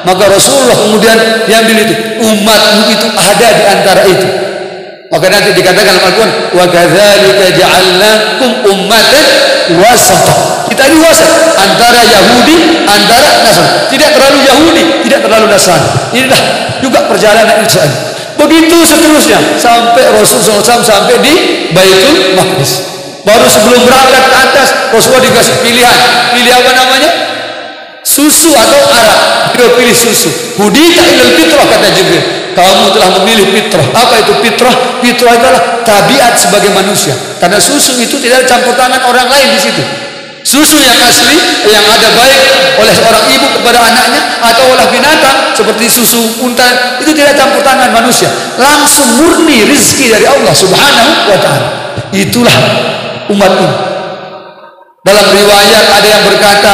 Maka Rasulullah kemudian diambil itu, umatmu itu ada di antara itu. Maka nanti dikatakan dalam Al-Quran, wa kadzalika ja'alnakum ummatan wasata. Kita ini wasat antara Yahudi, antara Nasrani. Tidak terlalu Yahudi, tidak terlalu Nasrani. Inilah juga perjalanan Israel. Begitu seterusnya sampai Rasulullah SAW sampai di Baitul Maqdis. Baru sebelum berangkat ke atas, Rasulullah dikasih pilihan. Pilih apa namanya? Susu atau arak. Dia pilih susu. Hudita ilal fitrah, kata Jibril. Kamu telah memilih fitrah. Apa itu fitrah? Fitrah adalah tabiat sebagai manusia. Karena susu itu tidak ada campur tangan orang lain di situ. Susu yang asli, yang ada baik oleh seorang ibu kepada anaknya atau oleh binatang seperti susu unta, itu tidak campur tangan manusia. Langsung murni rezeki dari Allah Subhanahu wa ta'ala. Itulah umat ini. Dalam riwayat ada yang berkata,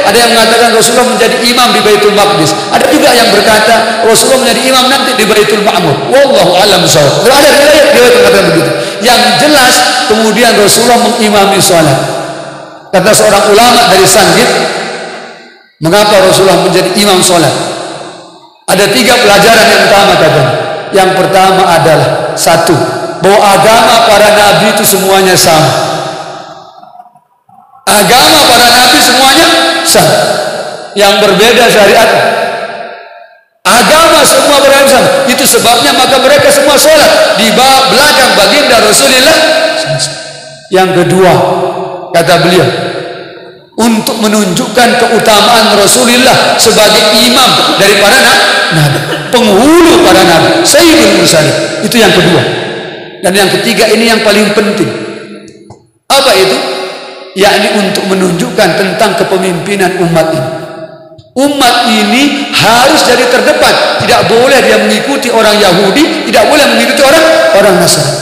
ada yang mengatakan Rasulullah menjadi imam di Baitul Maqdis. Ada juga yang berkata Rasulullah menjadi imam nanti di Baitul Ma'mur. Wallahu a'lam bishawab. Ada riwayat mengatakan begitu. Yang jelas kemudian Rasulullah mengimami salat. Kata seorang ulama dari Sanggit, mengapa Rasulullah menjadi imam salat? Ada 3 pelajaran yang utama katanya. Yang pertama adalah 1, bahwa agama para nabi itu semuanya sama. Agama para nabi semuanya sama. Yang berbeda syariat. Agama semua beragam sama. Itu Itu sebabnya maka mereka semua sholat di belakang baginda Rasulullah. Yang kedua, kata beliau, untuk menunjukkan keutamaan Rasulullah sebagai imam dari para nabi, penghulu para nabi, sayyidul mursalin. Itu yang kedua. Dan yang ketiga ini yang paling penting. Apa itu? Yakni untuk menunjukkan tentang kepemimpinan umat ini. Umat ini harus jadi terdepan. Tidak boleh dia mengikuti orang Yahudi, tidak boleh mengikuti orang Nasrani.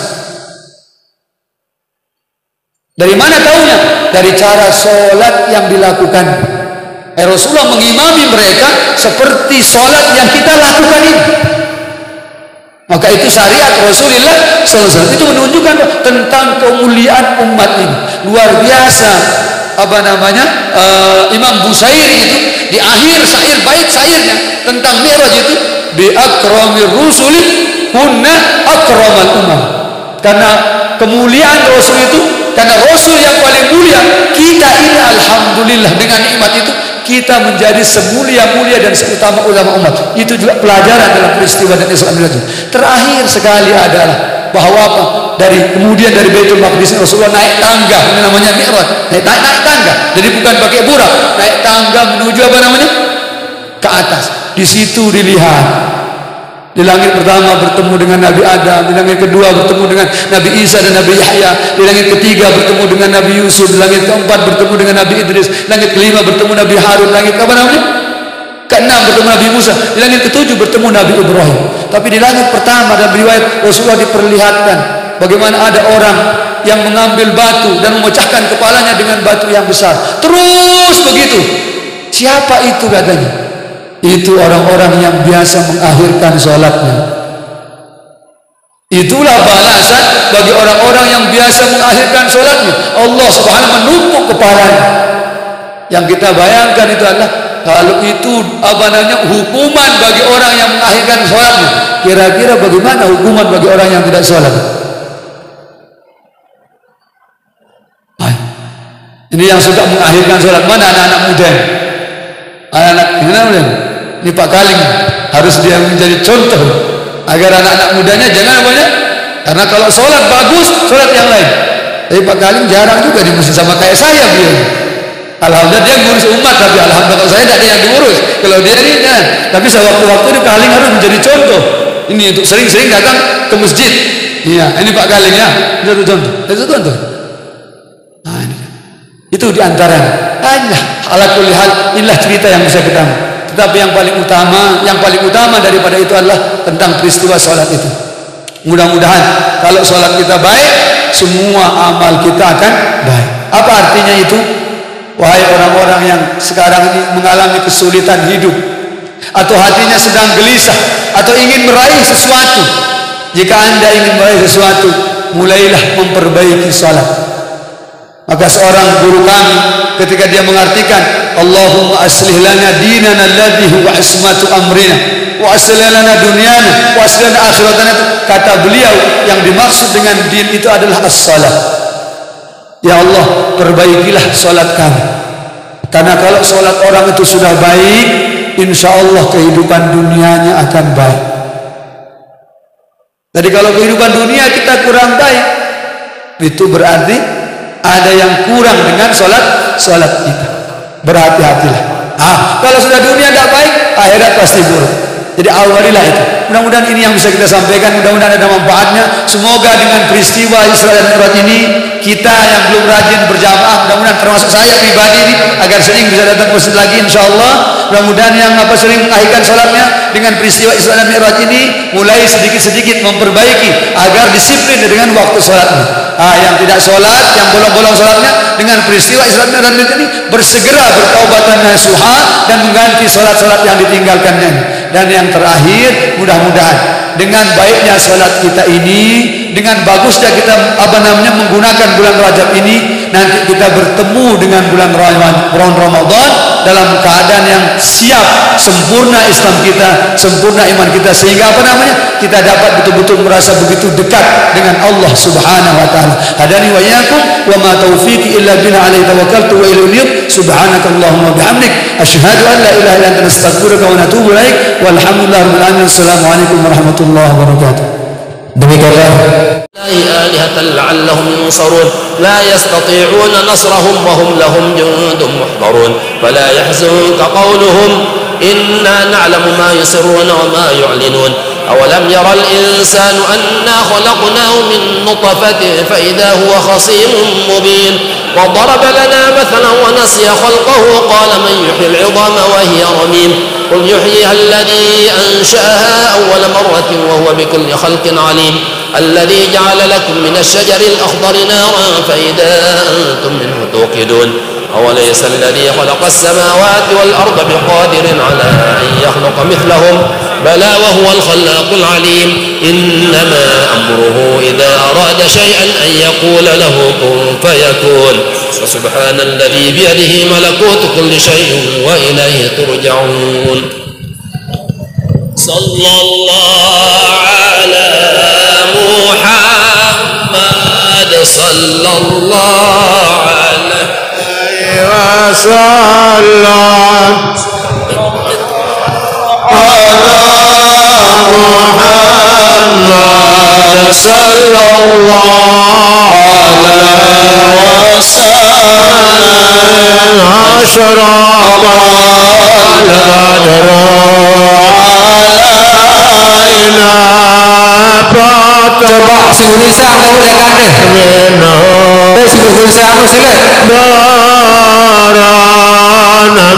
Dari mana tahunya? Dari cara sholat yang dilakukan. Rasulullah mengimami mereka seperti sholat yang kita lakukan ini. Maka itu syariat Rasulullah SAW. Itu menunjukkan tentang kemuliaan umat ini. Luar biasa. Imam Busairi itu di akhir bait syairnya tentang Mi'raj itu, bi akramir rusuli kunna akramal umam. Karena kemuliaan Rasul itu, karena Rasul yang paling mulia, kita ini alhamdulillah dengan nikmat itu kita menjadi semulia-mulia dan seutama ulama umat. Itu juga pelajaran dalam peristiwa dan Islam itu. Terakhir sekali adalah bahwa apa? Kemudian dari Baitul Maqdis Rasulullah naik tangga, ini namanya Mi'raj. Naik tangga. Jadi bukan pakai burak, naik tangga menuju ke atas. Di situ dilihat. Di langit pertama bertemu dengan Nabi Adam, di langit kedua bertemu dengan Nabi Isa dan Nabi Yahya, di langit ketiga bertemu dengan Nabi Yusuf, di langit keempat bertemu dengan Nabi Idris, langit kelima bertemu Nabi Harun, langit keenam bertemu Nabi Musa, di langit ketujuh bertemu Nabi Ibrahim. Tapi di langit pertama dalam riwayat Rasulullah diperlihatkan bagaimana ada orang yang mengambil batu dan memecahkan kepalanya dengan batu yang besar. Terus begitu. Siapa itu katanya? Itu orang-orang yang biasa mengakhirkan sholatnya. Itulah balasan bagi orang-orang yang biasa mengakhirkan sholatnya. Allah subhanahu menumpuk kepalanya. Yang kita bayangkan itu adalah kalau itu hukuman bagi orang yang mengakhirkan sholatnya. Kira-kira bagaimana hukuman bagi orang yang tidak sholat? Ini yang suka mengakhirkan sholat. Mana anak-anak muda? Anak-anak gimana? Ini Pak Kaling harus dia menjadi contoh agar anak-anak mudanya jangan karena kalau sholat bagus, sholat yang lain. Tapi Pak Kaling jarang juga di masjid sama kayak saya beliau. Alhamdulillah dia ngurus umat, tapi alhamdulillah kalau saya tidak ada yang diurus. Kalau dia ini jangan. Tapi sewaktu-waktu ini Kaling harus menjadi contoh. Ini untuk sering-sering datang ke masjid. Iya, ini Pak Kaling ya, itu contoh. Itu contoh. Nah, ini. Itu diantaranya. Ala kulli hal, inilah cerita yang bisa kita. Tetapi yang paling utama daripada itu adalah tentang peristiwa sholat itu. Mudah-mudahan kalau sholat kita baik, semua amal kita akan baik. Apa artinya itu? Wahai orang-orang yang sekarang ini mengalami kesulitan hidup, atau hatinya sedang gelisah, atau ingin meraih sesuatu. Jika anda ingin meraih sesuatu, mulailah memperbaiki sholat. Maka seorang guru kami ketika dia mengartikan Allahumma aslih lana dinana alladhi huwa ismatu amrina wa aslih lana dunyana wa aslih lana akhiratana, kata beliau yang dimaksud dengan din itu adalah as-salat. Ya Allah, perbaikilah salat kami. Karena kalau salat orang itu sudah baik, insya Allah kehidupan dunianya akan baik. Jadi kalau kehidupan dunia kita kurang baik, itu berarti ada yang kurang dengan sholat kita. Berhati-hatilah. Kalau sudah dunia tidak baik, akhirat pasti buruk. Jadi awalilah itu. Mudah-mudahan ini yang bisa kita sampaikan. Mudah-mudahan ada manfaatnya. Semoga dengan peristiwa Isra dan Mi'raj ini, kita yang belum rajin berjamaah, mudah-mudahan termasuk saya pribadi ini, agar sering bisa datang ke masjid lagi insyaallah. Mudah-mudahan yang sering mengakhirkan sholatnya dengan peristiwa Isra dan Mi'raj ini mulai sedikit-sedikit memperbaiki agar disiplin dengan waktu sholatnya. Yang tidak sholat, yang bolong-bolong sholatnya, dengan peristiwa Isra dan Mi'raj ini bersegera bertaubatan nasuha dan mengganti sholat-sholat yang ditinggalkannya. Dan yang terakhir, mudah-mudahan dengan baiknya sholat kita ini dengan bagusnya kita menggunakan bulan Rajab ini, nanti kita bertemu dengan bulan Ramadan dalam keadaan yang siap, sempurna Islam kita, sempurna iman kita, sehingga kita dapat betul-betul merasa begitu dekat dengan Allah Subhanahu wa taala. Hadani wa iyyakum wa ma taufiqi illa billah alaihi tawakkaltu wa ilaihi unib. Subhanakallahumma bihamdik asyhadu an la ilaha illa anta astaghfiruka wa atubu ilaik. Walhamdulillahirabbil alamin. Assalamualaikum warahmatullahi wabarakatuh. Demikianlah آلهة لعلهم ينصرون لا يستطيعون نصرهم وهم لهم جند محضرون فلا يحزنك قولهم إنا نعلم ما يسرون وما يعلنون أولم يرى الإنسان أنا خلقناه من نطفة فإذا هو خصيم مبين وضرب لنا مثلا ونسي خلقه قال من يحيي العظام وهي رميم قل يحييها الذي أنشأها أول مرة وهو بكل خلق عليم الذي جعل لكم من الشجر الأخضر نارا فإذا أنتم منه توقدون أوليس الذي خلق السماوات والأرض بقادر على أن يخلق مثلهم بلى وهو الخلاق العليم إنما أمره إذا أراد شيئا أن يقول له كن فيكون فسبحان الذي بيده ملكوت كل شيء وإليه ترجعون صلى الله على محمد صلى الله عليه وسلم محمد صلى الله عليه وسلم أشرف القدر علينا coba si Indonesia mau rekan deh. Si Indonesia mau silet. Darana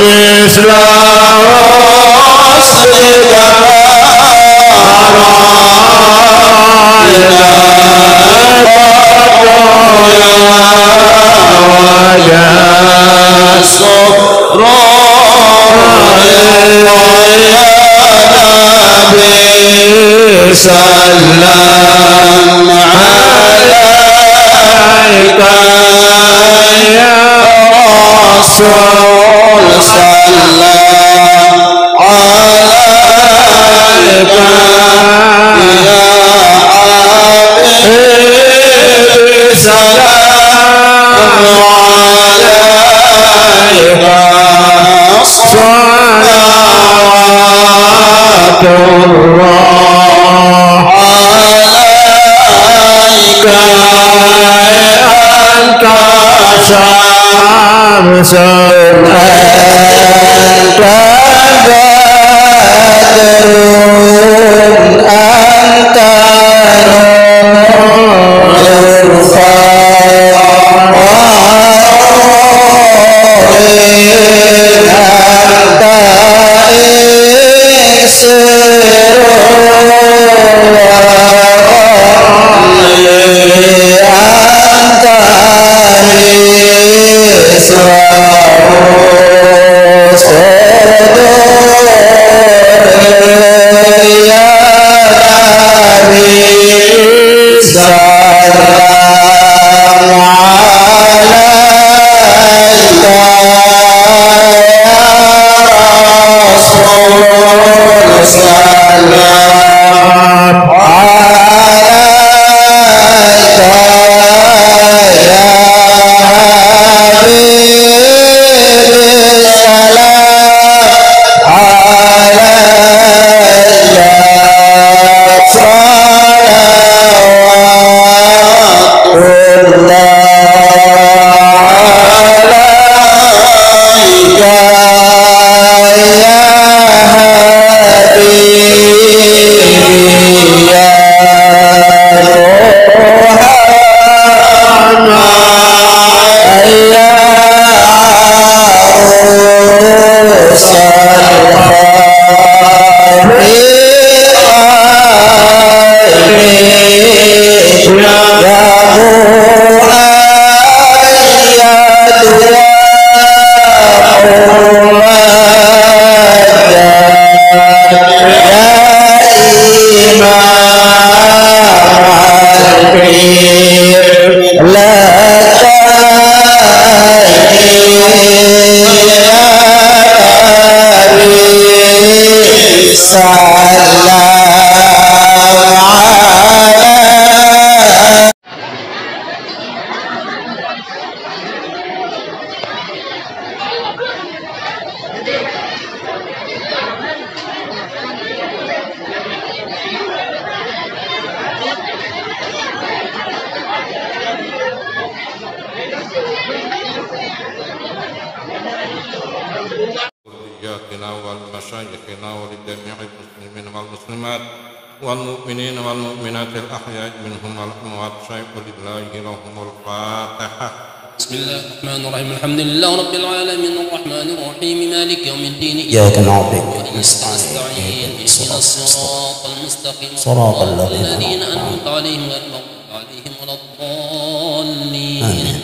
salam alaika ya Rasul salam alaika ya Habib salam alaika salawatullah anta syamsun anta badrun anta nurul fawaid anta ولشيخنا ولجميع المسلمين والمسلمات والمؤمنين والمؤمنات الأحياء منهم والأموات شيء لله لهم الفاتحة. بسم الله الرحمن الرحيم الحمد لله رب العالمين الرحمن الرحيم مالك يوم الدين إياك نعبد نستعين اهدنا الصراط المستقيم صراط الذين أنعمت عليهم غير المغضوب عليهم ولا الضالين.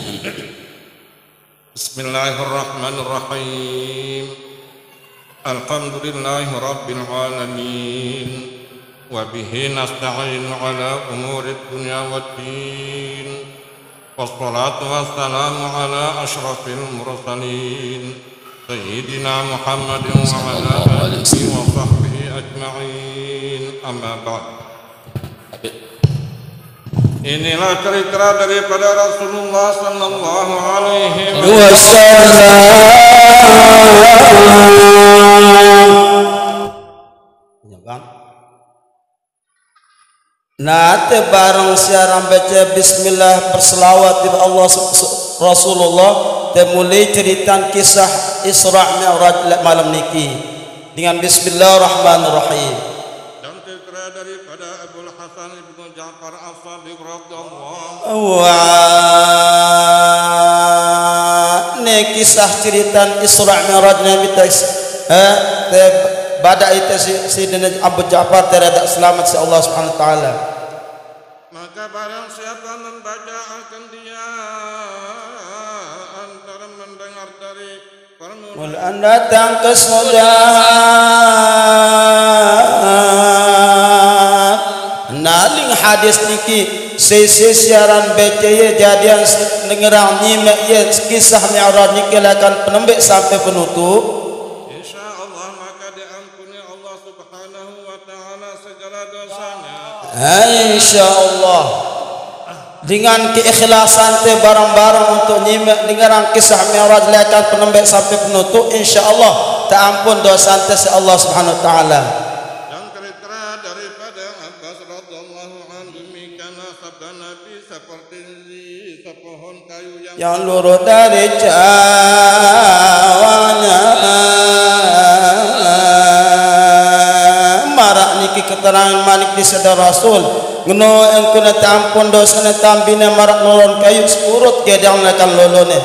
بسم الله الرحمن الرحيم الحمد لله رب العالمين وبه نستعين على أمور الدنيا والدين والصلاة والسلام على أشرف المرسلين سيدنا محمد وعلى آله وصحبه أجمعين. أما بعد. Inilah cerita daripada Rasulullah sallallahu alaihi wasallam. Nate bareng siaran baca bismillah berselawat kepada Allah Rasulullah dan mulai cerita kisah Isra Mi'raj malam niki dengan bismillahirrahmanirrahim. Dan cerita daripada Abu Hasan ibnu Ja'far as-Sadiq radhiyallahu ne kisah cerita Isra Mi'raj Nabi pada itu Sayyidina Abu Ja'far terhadap selamat si Allah Subhanahu wa taala. Maka barang siapa membaca akan dia antara mendengar dari permulaan datang ke saudara naling hadis niki sesi siaran baca ya jadian dengarang nyimak ya kisah Mi'raj niki akan penembik sampai penutup. InsyaAllah dengan keikhlasan te barang-barang untuk nyimak dengaran kisah Mi'raj akan penembak sampai penutup, insyaallah tak ampun dosa te si Allah Subhanahu wa taala. Dan cerita daripada Abbas radhiyallahu anhu demikian sabda Nabi seperti sepohon kayu yang lurus dari cawanya marak niki keterangan Malik di sadar Rasul ngono engko na tampun dosane tambine marak nolon kayu sepurut gedang akan lolone.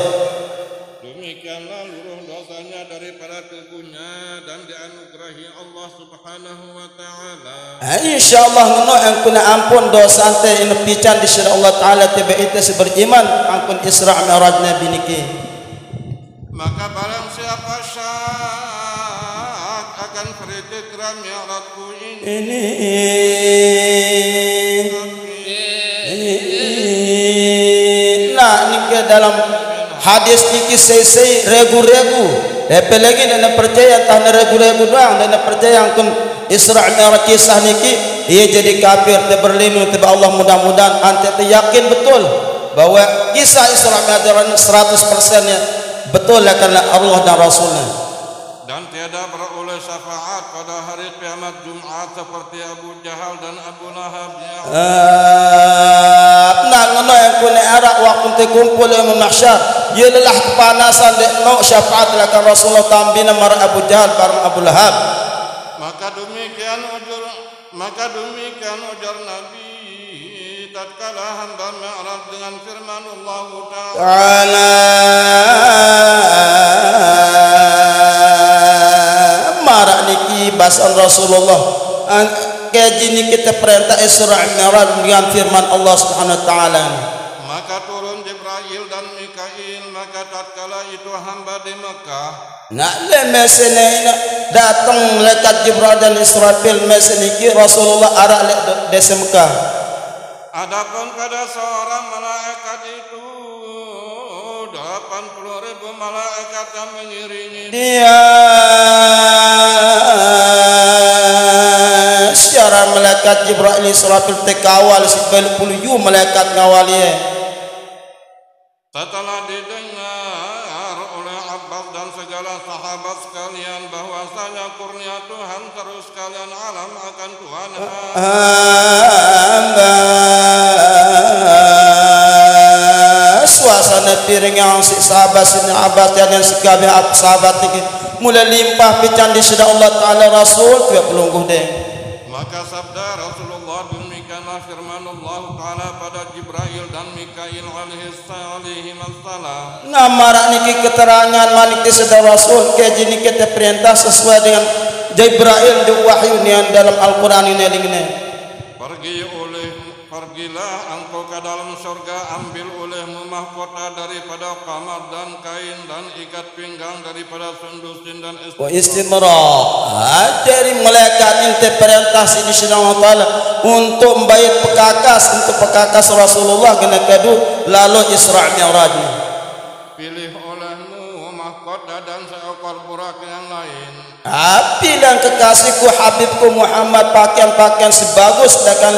Demikianlah luruh dosanya daripada tubuhnya dan dianugerahi Allah Subhanahu wa taala. Insyaallah ngono engko na ampun dosa ante ina pican di sira Allah taala tiba itu beriman ampun Isra Mi'raj Nabi niki. Maka barang siapa syak akan cerita Mi'rajku ini nah niki dalam hadis niki sesi regu-regu apalagi dan percaya tanah regu-regu doang dan percaya angkun Isra Mi'raj kisah niki ia jadi kafir te berlindung te Allah mudah-mudahan ante te yakin betul bahwa kisah Isra Mi'raj 100%-nya betul karena Allah dan Rasulnya. Dan tiada beroleh syafaat pada hari kiamat Jumat seperti Abu Jahal dan Abu Lahab yang nah ngono yang kune arak waktu te kumpul yang mahsyar ia lelah kepanasan dek mau syafaat lakan Rasulullah tambina mar Abu Jahal bareng Abu Lahab. Maka demikian ujar Nabi tatkala hamba Mi'raj dengan firman Allah Ta'ala marak niki basan Rasulullah kaji ni kita perintah Isra Mi'raj dengan firman Allah Subhanahu wa taala. Maka turun Jibril dan Mikail maka tatkala itu hamba di Mekah nak le mesene datang lekat Jibril dan Israfil meseniki Rasulullah arak le desa Mekah. Adapun pada seorang malaikat itu 80.000 malaikat yang mengiringi dia secara malaikat Jibril Israfil tekawal 90 malaikat ngawalnya. Setelah didengar oleh Abbas dan segala sahabat sekalian bahwasanya kurnia Tuhan terus kalian alam akan Tuhan suasana piring yang si sahabat sini Abbas dan yang sekalian sahabat ini mulai limpah pican di sida Allah Ta'ala Rasul tu pelungguh deh. Maka sabda Rasulullah demikianlah firman Allah Ta'ala pada Jibril dan Mikail alaihi wassalam. Ngamarak niki keterangan manik di sida Rasul ke jini kita perintah sesuai dengan Jibril di wahyu nian dalam Al-Quran ini dengan pergilah engkau ke dalam surga, ambil olehmu mahkota daripada kamar dan kain dan ikat pinggang daripada sundusin dan istimrar. Dari malaikat inte perintah sini Allah Ta'ala untuk membayar untuk pekakas Rasulullah kena kadu lalu Isra' Mi'rajnya. Pilih olehmu mahkota dan seekor burak yang lain. Pilih kekasihku Habibku Muhammad pakaian-pakaian sebagus dan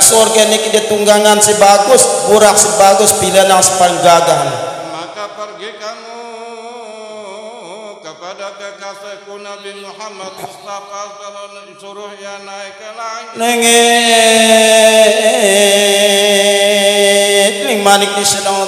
surga ini kita tunggangan sebagus, burak sebagus, pilihan yang sepaling gagah. Maka pergi kamu kepada kekasihku Nabi Muhammad Mustafa sallallahu suruh ia naik ke langit. Nengit, manik di sedang